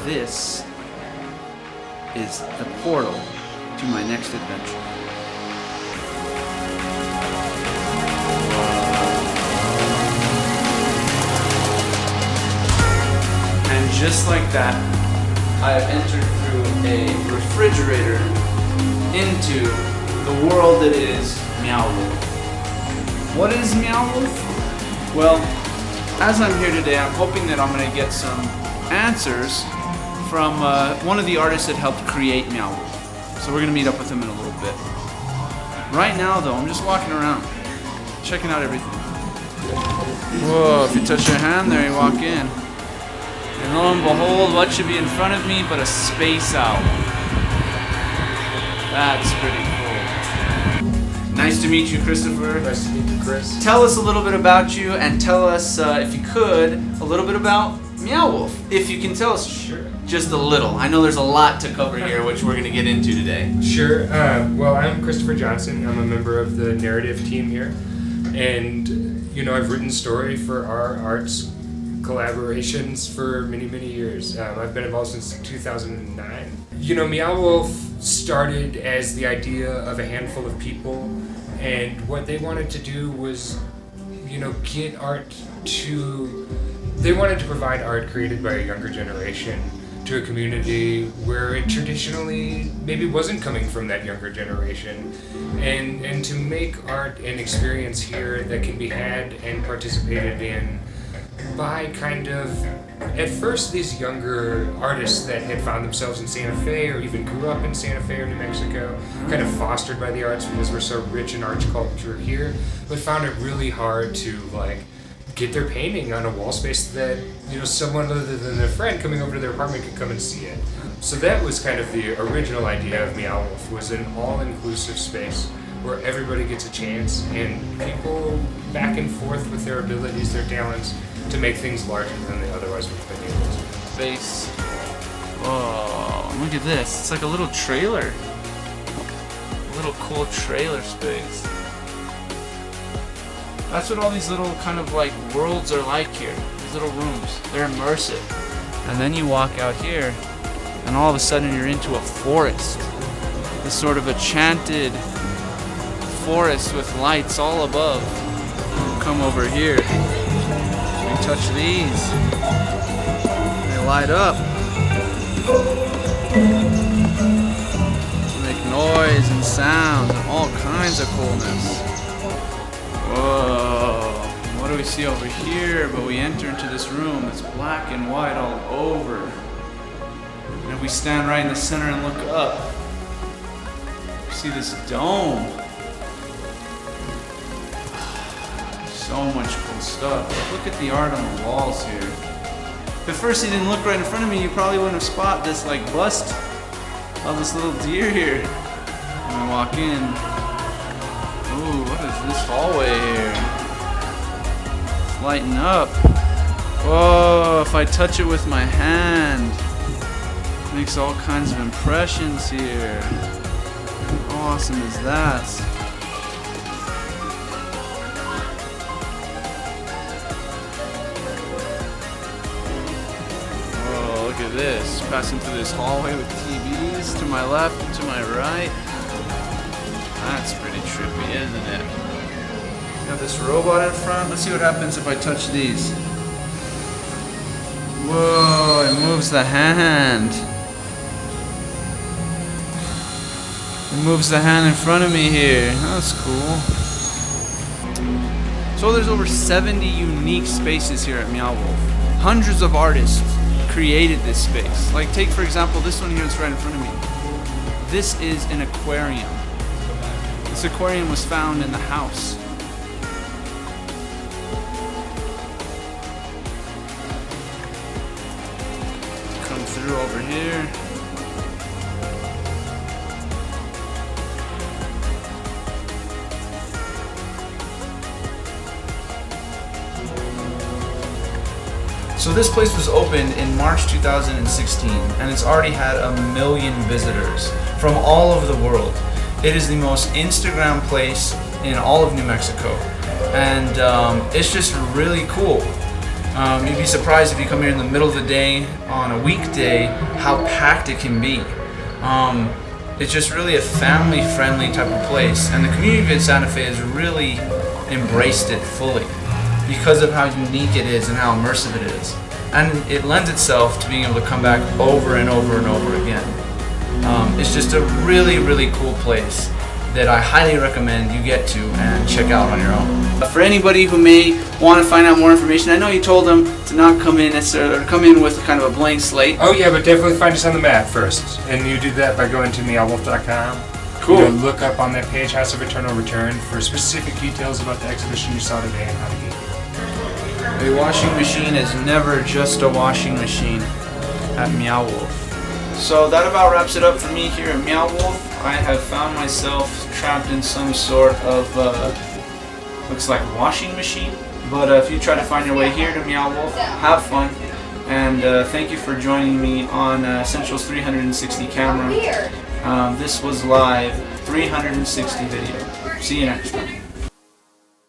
this is the portal to my next adventure. And just like that, I have entered through a refrigerator into the world that is Meow Wolf. What is Meow Wolf? Well, as I'm here today, I'm hoping that I'm going to get some answers from one of the artists that helped create Meow Wolf. So we're going to meet up with him in a little bit. Right now, though, I'm just walking around, checking out everything. Whoa, if you touch your hand there, you walk in. And lo and behold, what should be in front of me but a space owl. That's pretty cool. Nice to meet you, Christopher. Nice to meet you, Chris. Tell us a little bit about you, and tell us, if you could, a little bit about Meow Wolf. If you can tell us just a little. I know there's a lot to cover here, which we're going to get into today. Sure. Well, I'm Christopher Johnson. I'm a member of the narrative team here. And, I've written story for our arts collaborations for many, many years. I've been involved since 2009. Meow Wolf started as the idea of a handful of people, and what they wanted to do was, get art to... They wanted to provide art created by a younger generation to a community where it traditionally maybe wasn't coming from that younger generation, and to make art an experience here that can be had and participated in by kind of, at first, these younger artists that had found themselves in Santa Fe or even grew up in Santa Fe or New Mexico, kind of fostered by the arts because we're so rich in arts culture here, but found it really hard to get their painting on a wall space that someone other than their friend coming over to their apartment could come and see it. So that was kind of the original idea of Meow Wolf, was an all-inclusive space where everybody gets a chance and people back and forth with their abilities, their talents, to make things larger than they otherwise would have been able to. Space. Oh, look at this. It's like a little trailer. A little cool trailer space. That's what all these little kind of worlds are like here. These little rooms. They're immersive. And then you walk out here, and all of a sudden you're into a forest. This sort of enchanted forest with lights all above. Come over here. We touch these. They light up. Make noise and sound and all kinds of coolness. Whoa, what do we see over here? But we enter into this room, it's black and white all over. And if we stand right in the center and look up, we see this dome. So much cool stuff. Look at the art on the walls here. If at first you didn't look right in front of me, you probably wouldn't have spotted this bust of this little deer here. When I walk in, ooh, what is this hallway here? It's lighting up. Whoa, if I touch it with my hand, it makes all kinds of impressions here. How awesome is that? Whoa, look at this. Passing through this hallway with TVs to my left and to my right. That's pretty trippy, isn't it? Got this robot in front. Let's see what happens if I touch these. Whoa, it moves the hand. It moves the hand in front of me here. That's cool. So there's over 70 unique spaces here at Meow Wolf. Hundreds of artists created this space. Take for example this one here that's right in front of me. This is an aquarium. This aquarium was found in the house. Come through over here. So this place was opened in March 2016, and it's already had 1 million visitors from all over the world. It is the most Instagram place in all of New Mexico, and it's just really cool. You'd be surprised if you come here in the middle of the day on a weekday how packed it can be. It's just really a family-friendly type of place, and the community of Santa Fe has really embraced it fully because of how unique it is and how immersive it is. And it lends itself to being able to come back over and over and over again. It's just a really, really cool place that I highly recommend you get to and check out on your own. For anybody who may want to find out more information, I know you told them to not come in necessarily, or come in with kind of a blank slate. Oh yeah, but definitely find us on the map first, and you do that by going to meowwolf.com. Cool. You know, look up on that page House of Eternal Return for specific details about the exhibition you saw today and how to get here. A washing machine is never just a washing machine at Meow Wolf. So that about wraps it up for me here at Meow Wolf. I have found myself trapped in some sort of, looks like washing machine. But if you try to find your way here to Meow Wolf, have fun. And thank you for joining me on Central's 360 camera. This was live 360 video. See you next time.